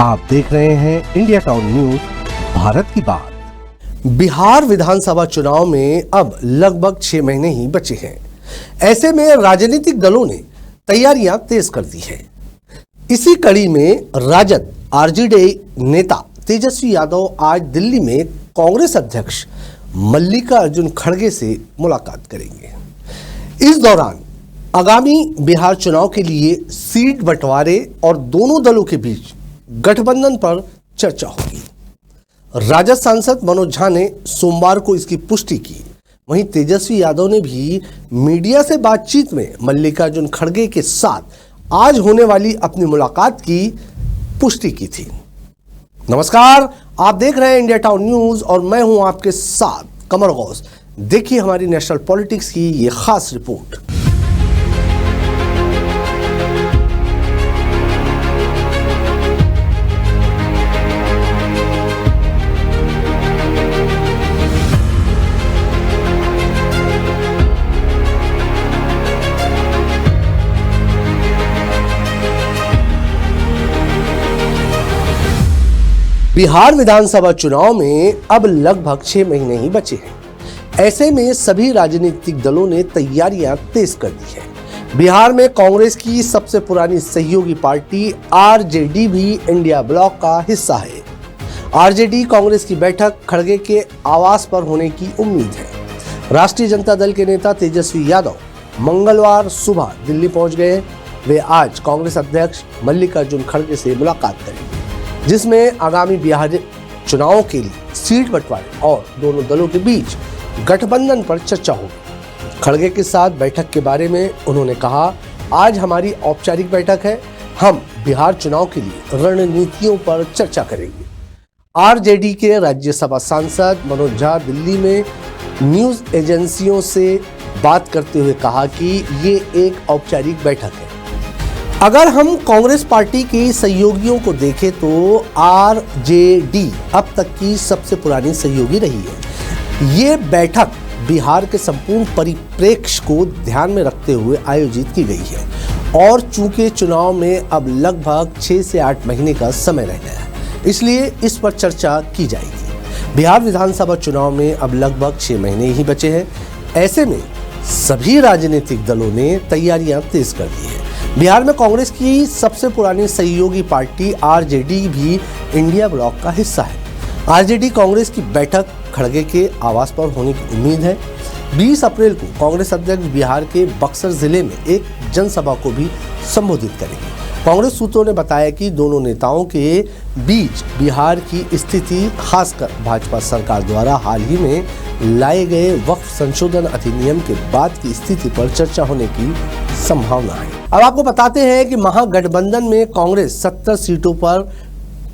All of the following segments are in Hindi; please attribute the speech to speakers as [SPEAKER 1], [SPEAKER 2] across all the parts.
[SPEAKER 1] आप देख रहे हैं इंडिया टाउन न्यूज, भारत की बात।
[SPEAKER 2] बिहार विधानसभा चुनाव में अब लगभग 6 महीने ही बचे हैं। ऐसे में राजनीतिक दलों ने तैयारियां तेज कर दी हैं। इसी कड़ी में राजद आरजेडी नेता तेजस्वी यादव आज दिल्ली में कांग्रेस अध्यक्ष मल्लिकार्जुन खड़गे से मुलाकात करेंगे। इस दौरान आगामी बिहार चुनाव के लिए सीट बंटवारे और दोनों दलों के बीच गठबंधन पर चर्चा होगी। राजद सांसद मनोज झा ने सोमवार को इसकी पुष्टि की। वहीं तेजस्वी यादव ने भी मीडिया से बातचीत में मल्लिकार्जुन खड़गे के साथ आज होने वाली अपनी मुलाकात की पुष्टि की थी। नमस्कार, आप देख रहे हैं इंडिया टाउन न्यूज और मैं हूं आपके साथ कमर गौस। देखिए हमारी नेशनल पॉलिटिक्स की ये खास रिपोर्ट। बिहार विधानसभा चुनाव में अब लगभग 6 महीने ही बचे हैं। ऐसे में सभी राजनीतिक दलों ने तैयारियां तेज कर दी हैं। बिहार में कांग्रेस की सबसे पुरानी सहयोगी पार्टी आरजेडी भी इंडिया ब्लॉक का हिस्सा है। आरजेडी कांग्रेस की बैठक खड़गे के आवास पर होने की उम्मीद है। राष्ट्रीय जनता दल के नेता तेजस्वी यादव मंगलवार सुबह दिल्ली पहुंच गए। वे आज कांग्रेस अध्यक्ष मल्लिकार्जुन खड़गे से मुलाकात करेंगे, जिसमें आगामी बिहार चुनाव के लिए सीट बंटवारे और दोनों दलों के बीच गठबंधन पर चर्चा होगी। खड़गे के साथ बैठक के बारे में उन्होंने कहा, आज हमारी औपचारिक बैठक है। हम बिहार चुनाव के लिए रणनीतियों पर चर्चा करेंगे। आरजेडी के राज्यसभा सांसद मनोज झा दिल्ली में न्यूज एजेंसियों से बात करते हुए कहा कि ये एक औपचारिक बैठक है। अगर हम कांग्रेस पार्टी के सहयोगियों को देखें तो आरजेडी अब तक की सबसे पुरानी सहयोगी रही है। ये बैठक बिहार के संपूर्ण परिप्रेक्ष्य को ध्यान में रखते हुए आयोजित की गई है और चूंकि चुनाव में अब लगभग 6 से 8 महीने का समय रह गया है, इसलिए इस पर चर्चा की जाएगी। बिहार विधानसभा चुनाव में अब लगभग 6 महीने ही बचे हैं। ऐसे में सभी राजनीतिक दलों ने तैयारियां तेज कर दी है। बिहार में कांग्रेस की सबसे पुरानी सहयोगी पार्टी आरजेडी भी इंडिया ब्लॉक का हिस्सा है। आरजेडी कांग्रेस की बैठक खड़गे के आवास पर होने की उम्मीद है। 20 अप्रैल को कांग्रेस अध्यक्ष बिहार के बक्सर जिले में एक जनसभा को भी संबोधित करेंगे। कांग्रेस सूत्रों ने बताया कि दोनों नेताओं के बीच बिहार की स्थिति, खासकर भाजपा सरकार द्वारा हाल ही में लाए गए वक्फ संशोधन अधिनियम के बाद की स्थिति पर चर्चा होने की संभावना है। अब आपको बताते हैं कि महागठबंधन में कांग्रेस 70 सीटों पर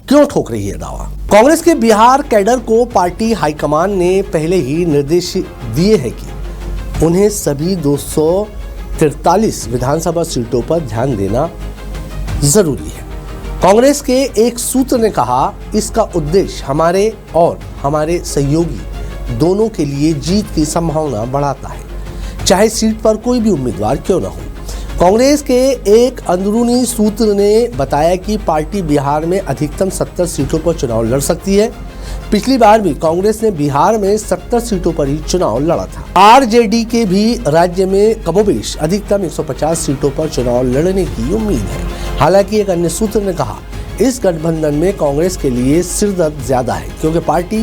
[SPEAKER 2] क्यों ठोक रही है दावा। कांग्रेस के बिहार कैडर को पार्टी हाईकमान ने पहले ही निर्देश दिए हैं कि उन्हें सभी 243 विधानसभा सीटों पर ध्यान देना जरूरी है। कांग्रेस के एक सूत्र ने कहा, इसका उद्देश्य हमारे और हमारे सहयोगी दोनों के लिए जीत की संभावना बढ़ाता है, चाहे सीट पर कोई भी उम्मीदवार क्यों न हो। कांग्रेस के एक अंदरूनी सूत्र ने बताया कि पार्टी बिहार में अधिकतम 70 सीटों पर चुनाव लड़ सकती है। पिछली बार भी कांग्रेस ने बिहार में 70 सीटों पर ही चुनाव लड़ा था। आरजेडी के भी राज्य में कमोबेश अधिकतम 150 सीटों पर चुनाव लड़ने की उम्मीद है। हालांकि एक अन्य सूत्र ने कहा, इस गठबंधन में कांग्रेस के लिए सिरदर्द ज्यादा है, क्योंकि पार्टी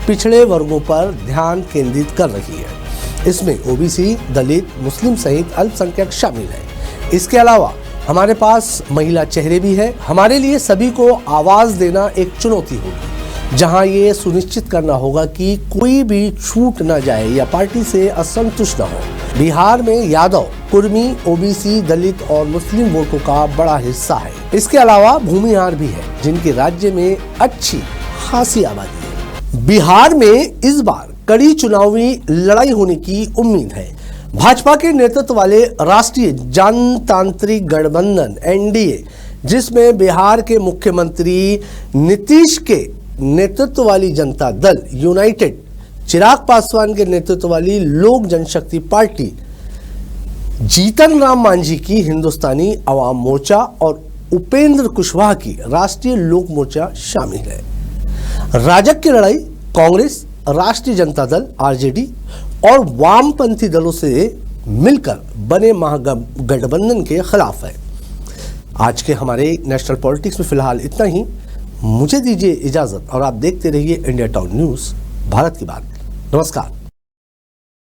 [SPEAKER 2] पिछड़े वर्गों पर ध्यान केंद्रित कर रही है। इसमें ओबीसी, दलित, मुस्लिम सहित अल्पसंख्यक शामिल है। इसके अलावा हमारे पास महिला चेहरे भी है। हमारे लिए सभी को आवाज देना एक चुनौती होगी, जहां ये सुनिश्चित करना होगा कि कोई भी छूट न जाए या पार्टी से असंतुष्ट न हो। बिहार में यादव, कुर्मी, ओबीसी, दलित और मुस्लिम वोटों का बड़ा हिस्सा है। इसके अलावा भूमिहार भी है, जिनकी राज्य में अच्छी खासी आबादी है। बिहार में इस बार कड़ी चुनावी लड़ाई होने की उम्मीद है। भाजपा के नेतृत्व वाले राष्ट्रीय जनतांत्रिक गठबंधन एनडीए, जिसमें बिहार के मुख्यमंत्री नीतीश के नेतृत्व वाली जनता दल यूनाइटेड, चिराग पासवान के नेतृत्व वाली लोक जनशक्ति पार्टी, जीतन राम मांझी की हिंदुस्तानी अवाम मोर्चा और उपेंद्र कुशवाहा की राष्ट्रीय लोक मोर्चा शामिल है। राजग की लड़ाई कांग्रेस, राष्ट्रीय जनता दल आरजेडी और वामपंथी दलों से मिलकर बने महागठबंधन के खिलाफ है। आज के हमारे नेशनल पॉलिटिक्स में फिलहाल इतना ही। मुझे दीजिए इजाजत और आप देखते रहिए इंडिया टाउन न्यूज़, भारत की बात। नमस्कार।